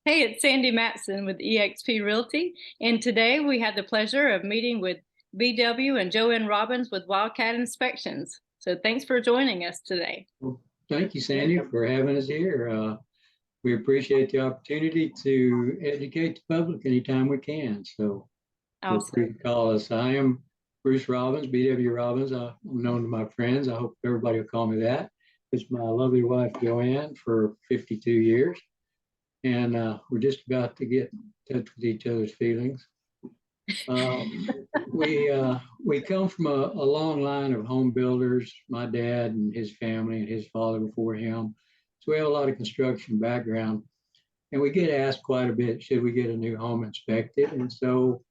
Hey, it's Sandi Matson with eXp Realty, and today we had the pleasure of meeting with BW and JoAnn Robbins with Wildcat Inspections. So thanks for joining us today. Well, thank you, Sandy, for having us here. We appreciate the opportunity to educate the public anytime we can. So feel free to call us. I am Bruce Robbins, BW Robbins. I'm known to my friends. I hope everybody will call me that. It's my lovely wife, JoAnn, for 52 years. And we're just about to get in touch with each other's feelings. We come from a long line of home builders, my dad and his family and his father before him. So we have a lot of construction background. And we get asked quite a bit, should we get a new home inspected? And so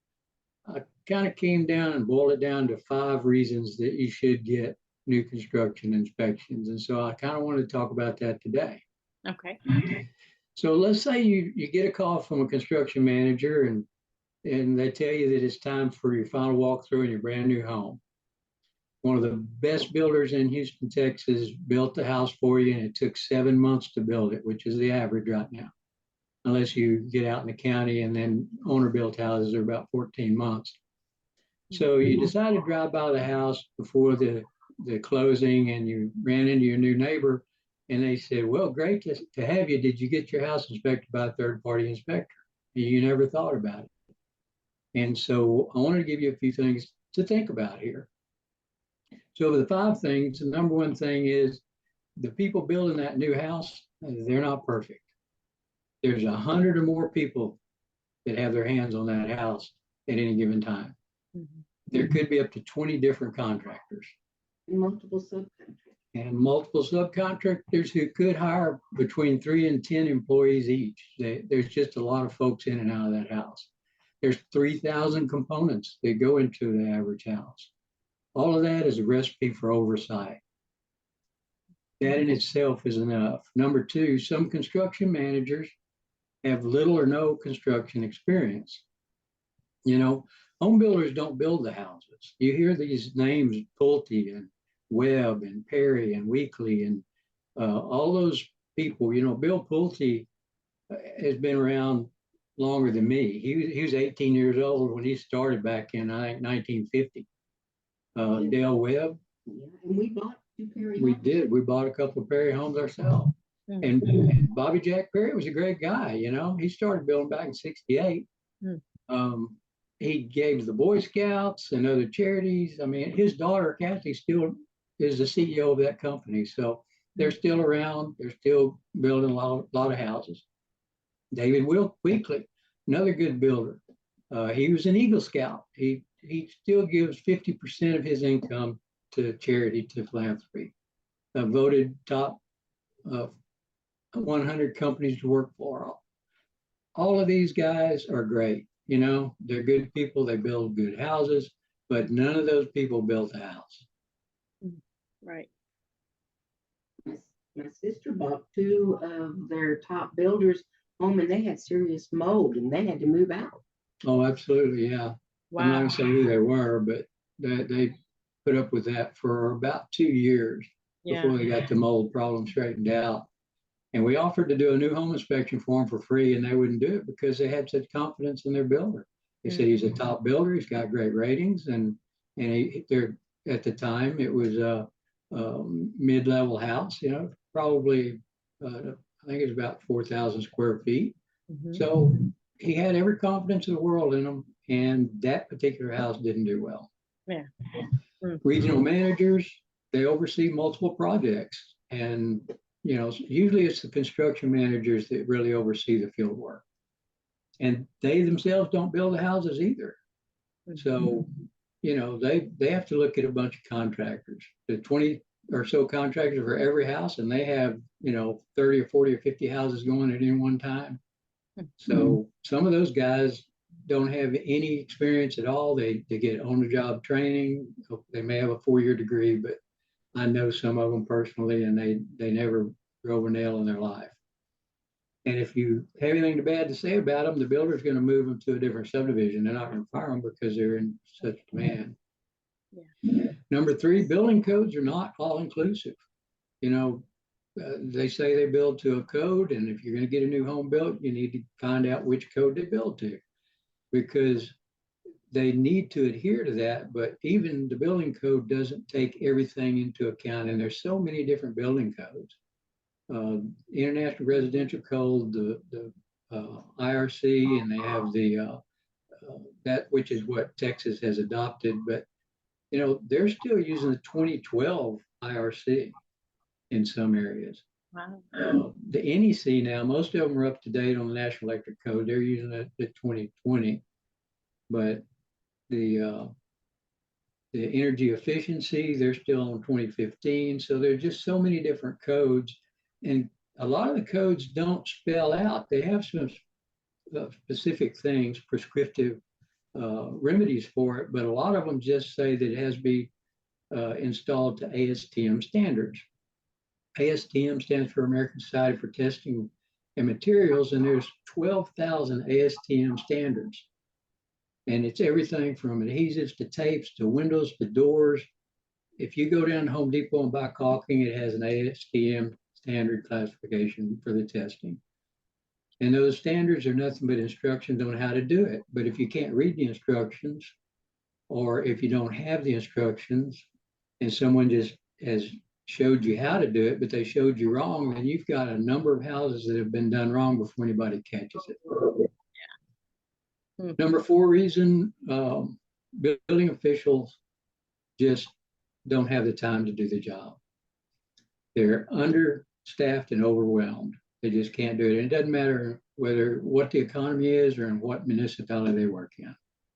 I kind of came down and boiled it down to 5 reasons that you should get new construction inspections. And so I kind of wanted to talk about that today. Okay. So let's say you get a call from a construction manager and they tell you that it's time for your final walkthrough in your brand new home. One of the best builders in Houston, Texas, built the house for you, and it took 7 months to build it, which is the average right now. Unless you get out in the county, and then owner-built houses are about 14 months. So you decide to drive by the house before the closing, and you ran into your new neighbor, and they said, well, great to have you. Did you get your house inspected by a third-party inspector? You never thought about it. And so I wanted to give you a few things to think about here. So the 5 things, the number one thing is the people building that new house, they're not perfect. There's 100 or more people that have their hands on that house at any given time. Mm-hmm. There could be up to 20 different contractors. And multiple subcontractors who could hire between 3 and 10 employees each. There's just a lot of folks in and out of that house. There's 3,000 components that go into the average house. All of that is a recipe for oversight. That in itself is enough. Number 2, some construction managers have little or no construction experience. You know, home builders don't build the houses. You hear these names, Pulte and Webb and Perry and Weekly and all those people. You know, Bill Pulte has been around longer than me. He was 18 years old when he started back in, I think, 1950. Dale Webb. Yeah, and we bought 2 Perry homes. We did. We bought a couple of Perry homes ourselves. Mm-hmm. And Bobby Jack Perry was a great guy. You know, he started building back in '68. Mm. He gave the Boy Scouts and other charities. I mean, his daughter, Kathy, still is the CEO of that company. So they're still around. They're still building a lot of houses. David Weekly, another good builder. He was an Eagle Scout. He still gives 50% of his income to charity, to philanthropy. Voted top 100 companies to work for. All of these guys are great. You know, they're good people. They build good houses, but none of those people built a house. Right. My sister bought 2 of their top builders home, and they had serious mold, and they had to move out. Oh, absolutely, yeah. Wow. I'm not gonna say who they were, but they put up with that for about 2 years before they got the mold problem straightened out. And we offered to do a new home inspection for them for free, and they wouldn't do it because they had such confidence in their builder. They said he's a top builder, he's got great ratings, and they're at the time it was a mid-level house, you know, probably I think it's about 4,000 square feet. Mm-hmm. So he had every confidence in the world in them, and that particular house didn't do well. Yeah. Mm-hmm. Regional managers, they oversee multiple projects, and you know, usually it's the construction managers that really oversee the field work, and they themselves don't build the houses either. Mm-hmm. So, you know, they have to look at a bunch of contractors, the 20 or so contractors for every house, and they have, you know, 30 or 40 or 50 houses going at any one time. Mm-hmm. So some of those guys don't have any experience at all. They get on-the-job training. They may have a 4-year degree, but I know some of them personally, and they never drove a nail in their life. And if you have anything bad to say about them, the builder's going to move them to a different subdivision. They're not going to fire them because they're in such demand. Yeah. Number 3, building codes are not all inclusive. You know, they say they build to a code, and if you're going to get a new home built, you need to find out which code they build to, because they need to adhere to that. But even the building code doesn't take everything into account, and there's so many different building codes. International Residential Code, the IRC, and they have the that, which is what Texas has adopted. But you know, they're still using the 2012 IRC in some areas. Wow. The NEC now, most of them are up to date on the National Electric Code. They're using the 2020, but the energy efficiency, they're still on 2015. So there's just so many different codes, and a lot of the codes don't spell out. They have some specific things, prescriptive remedies for it, but a lot of them just say that it has to be installed to ASTM standards. ASTM stands for American Society for Testing and Materials, and there's 12,000 ASTM standards. And it's everything from adhesives to tapes to windows to doors. If you go down to Home Depot and buy caulking, it has an ASTM standard classification for the testing. And those standards are nothing but instructions on how to do it. But if you can't read the instructions, or if you don't have the instructions and someone just has showed you how to do it, but they showed you wrong, then you've got a number of houses that have been done wrong before anybody catches it. Yeah. Number 4 reason, building officials just don't have the time to do the job. They're understaffed and overwhelmed. They just can't do it. And it doesn't matter what the economy is or in what municipality they work in.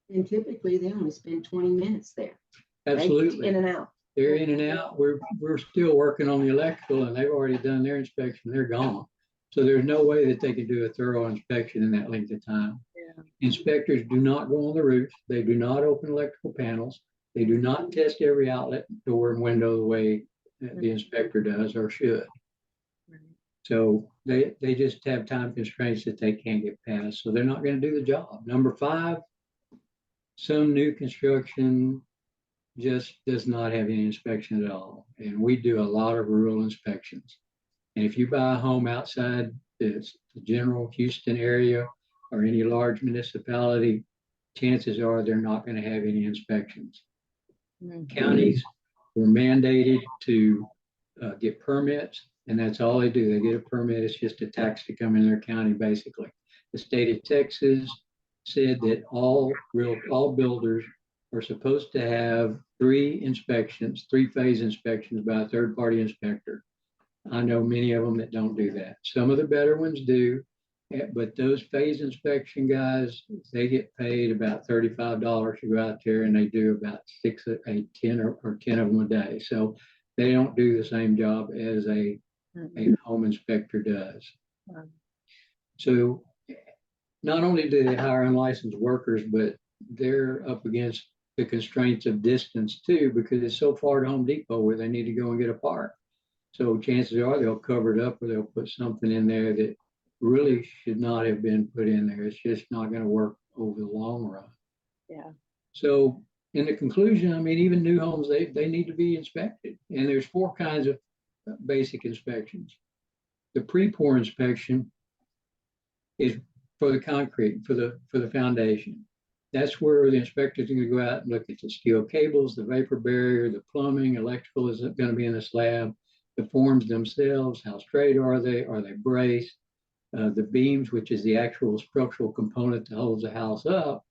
And typically they only spend 20 minutes there. Absolutely. Right? In and out. They're in and out. We're still working on the electrical, and they've already done their inspection. They're gone. So there's no way that they can do a thorough inspection in that length of time. Yeah. Inspectors do not go on the roofs. They do not open electrical panels. They do not test every outlet, door, and window the way the inspector does or should. So they just have time constraints that they can't get past. So they're not going to do the job. Number 5, some new construction just does not have any inspection at all. And we do a lot of rural inspections. And if you buy a home outside the general Houston area or any large municipality, chances are they're not going to have any inspections. Counties were mandated to get permits, and that's all they do. They get a permit. It's just a tax to come in their county, basically. The state of Texas said that all builders are supposed to have 3 inspections, 3-phase inspections by a third-party inspector. I know many of them that don't do that. Some of the better ones do, but those phase inspection guys, they get paid about $35 to go out there, and they do about 6, 8, 10 or 10 of them a day. So they don't do the same job as a home inspector does. So not only do they hire unlicensed workers, but they're up against the constraints of distance too, because it's so far to Home Depot where they need to go and get a part. So chances are they'll cover it up, or they'll put something in there that really should not have been put in there. It's just not going to work over the long run. Yeah. So in the conclusion, I mean, even new homes, they need to be inspected. And there's 4 kinds of basic inspections. The pre-pour inspection is for the concrete, for the foundation. That's where the inspectors are going to go out and look at the steel cables, the vapor barrier, the plumbing, electrical is going to be in the slab, the forms themselves, how straight are they braced, the beams, which is the actual structural component that holds the house up,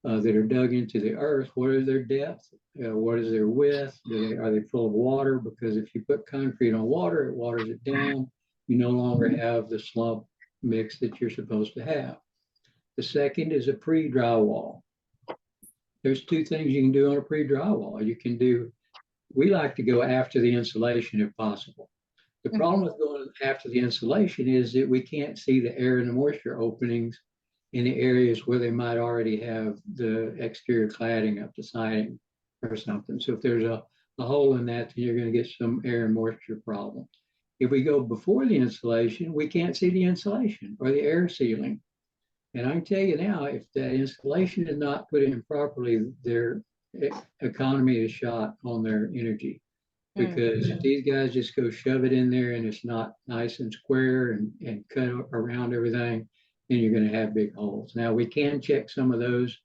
that are dug into the earth. What is their depth? What is their width? Are they full of water? Because if you put concrete on water, it waters it down. You no longer have the slump mix that you're supposed to have. The second is a pre-drywall. There's 2 things you can do on a pre-drywall. We like to go after the insulation if possible. The problem with going after the insulation is that we can't see the air and the moisture openings in the areas where they might already have the exterior cladding up, the siding or something. So if there's a hole in that, then you're going to get some air and moisture problem. If we go before the insulation, we can't see the insulation or the air sealing. And I can tell you now, if that insulation is not put in properly, their economy is shot on their energy. because if these guys just go shove it in there and it's not nice and square and cut around everything, then you're going to have big holes. Now, we can check some of those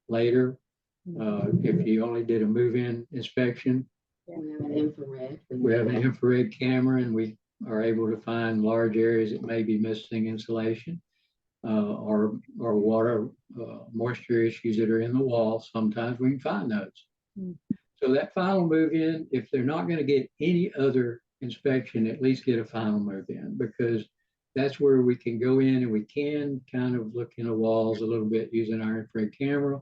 later. If you only did a move-in inspection. We have an infrared. We have an infrared camera, and we are able to find large areas that may be missing insulation or water moisture issues that are in the wall. Sometimes we can find those. So that final move-in, if they're not going to get any other inspection, at least get a final move-in, because that's where we can go in and we can kind of look in the walls a little bit using our infrared camera.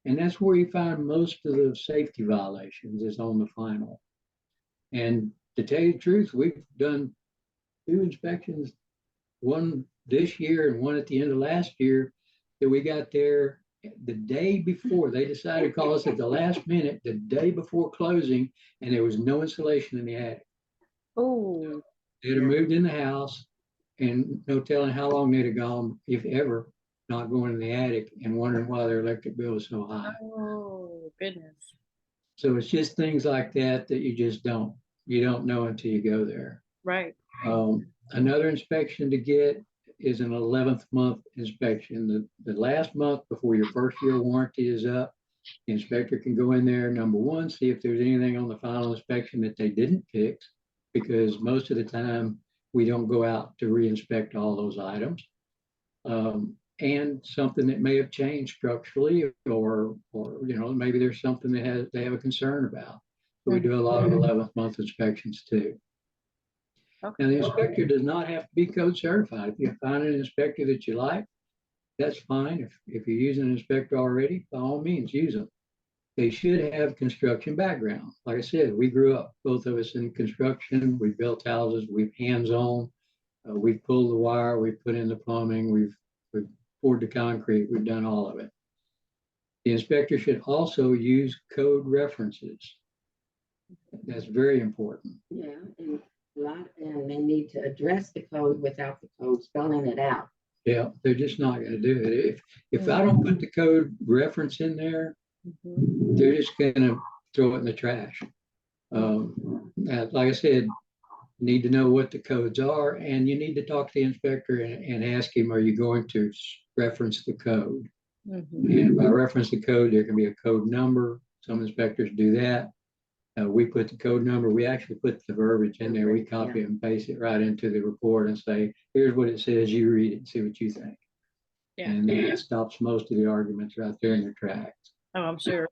And that's where you find most of the safety violations is on the final. And to tell you the truth, we've done 2 inspections, one this year and one at the end of last year, that we got there the day before. They decided to call us at the last minute, the day before closing, and there was no insulation in the attic. Oh, They'd have moved in the house, and no telling how long they'd have gone, if ever, not going in the attic and wondering why their electric bill was so high. oh, goodness. So it's just things like that that you don't know until you go there. Right. Another inspection to get is an 11th month inspection. The last month before your first year warranty is up, the inspector can go in there, number one, see if there's anything on the final inspection that they didn't fix, because most of the time we don't go out to re-inspect all those items. And something that may have changed structurally, or maybe there's something that they have a concern about. So we do a lot of 11th month inspections too. Okay. Now, the inspector does not have to be code certified. If you find an inspector that you like, that's fine. If you're using an inspector already, by all means, use them. They should have construction background. Like I said, we grew up, both of us, in construction. We built houses. We've hands-on. We've pulled the wire. We've put in the plumbing. We've poured the concrete. We've done all of it. The inspector should also use code references. That's very important. Yeah, and they need to address the code without the code spelling it out. Yeah, they're just not going to do it. If I don't put the code reference in there, they're just going to throw it in the trash. Like I said, you need to know what the codes are, and you need to talk to the inspector and ask him, are you going to reference the code? And by reference the code, there can be a code number. Some inspectors do that. We put the code number. We actually put the verbiage in there. We copy and paste it right into the report and say, here's what it says. You read it and see what you think. Yeah. And that stops most of the arguments right there in their tracks. Oh, I'm sure.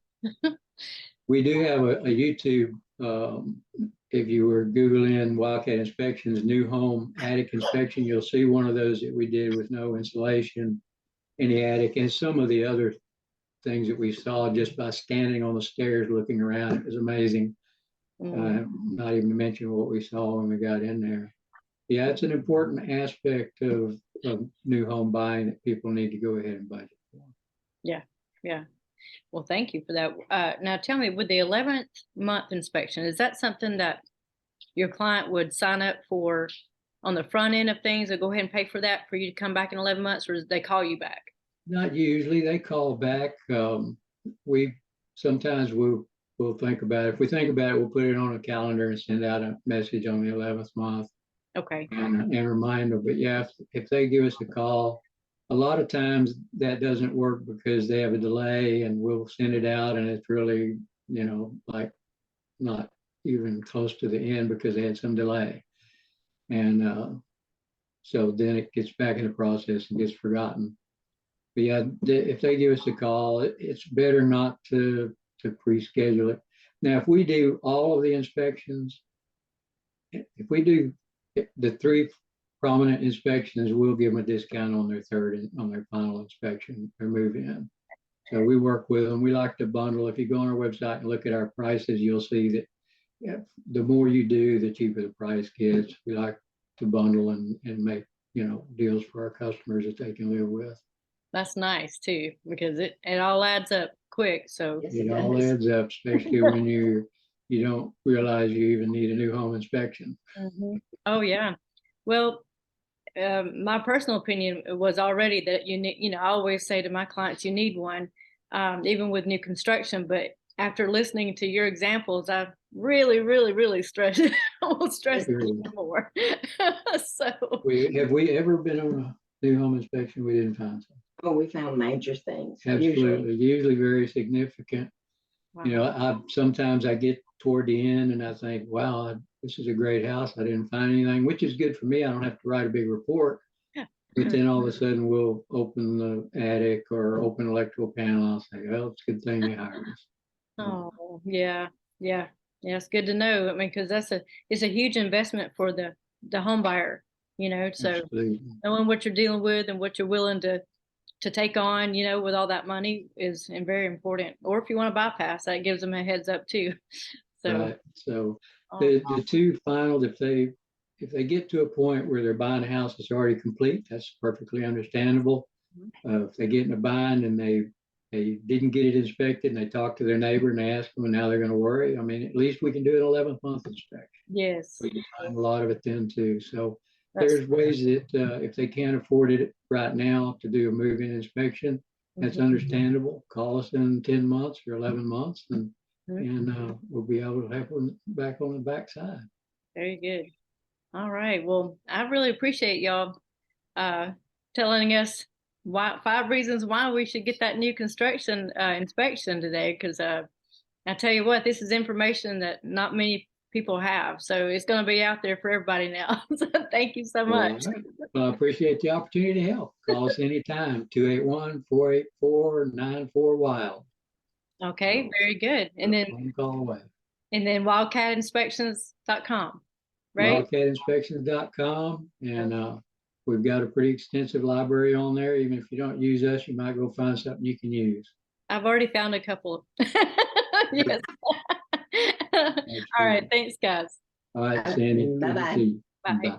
We do have a YouTube. If you were Googling Wildcat Inspections new home attic inspection, you'll see one of those that we did with no insulation in the attic, and some of the other things that we saw just by standing on the stairs looking around. It was amazing. Not even to mention what we saw when we got in there. Yeah, it's an important aspect of new home buying that people need to go ahead and budget for. Yeah. Well, thank you for that. Now tell me, with the 11th month inspection, is that something that your client would sign up for on the front end of things, or go ahead and pay for that for you to come back in 11 months, or they call you back? Not usually. They call back. Sometimes we'll think about it. If we think about it, we'll put it on a calendar and send out a message on the 11th month. Okay. And remind them. But yeah, if they give us a call, a lot of times that doesn't work because they have a delay, and we'll send it out and it's really, like not even close to the end because they had some delay. And so then it gets back in the process and gets forgotten. But yeah, if they give us a call, it's better not to pre-schedule it. Now, if we do all of the inspections, if we do the 3 prominent inspections, we'll give them a discount on their final inspection or move in. So we work with them. We like to bundle. If you go on our website and look at our prices, you'll see that the more you do, the cheaper the price gets. We like to bundle and make deals for our customers that they can live with. That's nice too, because it all adds up quick. So it all adds up, especially when you don't realize you even need a new home inspection. Oh yeah. Well, my personal opinion was already that you need, I always say to my clients, you need one, even with new construction, but after listening to your examples, I really stress will stress it Agree. even more. So Have we ever been on a new home inspection? We didn't find something. Oh, we found major things. Usually. Absolutely, usually very significant. You know, wow. sometimes I get toward the end and I think, wow, this is a great house. I didn't find anything, which is good for me. I don't have to write a big report. Yeah. But then all of a sudden we'll open the attic or open electrical panel. I'll say, well, it's a good thing they hired us. Oh, yeah, yeah, yeah. It's good to know. I mean, because it's a huge investment for the home buyer, you know. So Absolutely. knowing what you're dealing with and what you're willing to take on, you know, with all that money is very important. Or if you want to bypass, that gives them a heads up too. So Right. So oh, the two final, if they get to a point where they're buying a house that's already complete, that's perfectly understandable. If they get in a bind and they didn't get it inspected and they talk to their neighbor and they ask them and now they're going to worry. I mean, at least we can do an 11th month inspection. yes, We can find a lot of it then too. So that's there's ways that if they can't afford it right now to do a move-in inspection, that's Mhm. understandable. Call us in 10 months or 11 months and Mhm. we'll be able to have one back on the backside. Very good. All right. Well, I really appreciate y'all telling us why 5 reasons why we should get that new construction inspection today. Because I tell you what, this is information that not many people have. So it's going to be out there for everybody now. So thank you so All much. right. Well, I appreciate the opportunity to help. Call us anytime, 281-484-94-WILD. Okay, very good. One call away. And then wildcatinspections.com, right? Wildcatinspections.com. And we've got a pretty extensive library on there. Even if you don't use us, you might go find something you can use. I've already found a couple. Yes. All right. Absolutely. Thanks, guys. All right, Sandy. Good to Bye-bye. see you. Bye. Bye.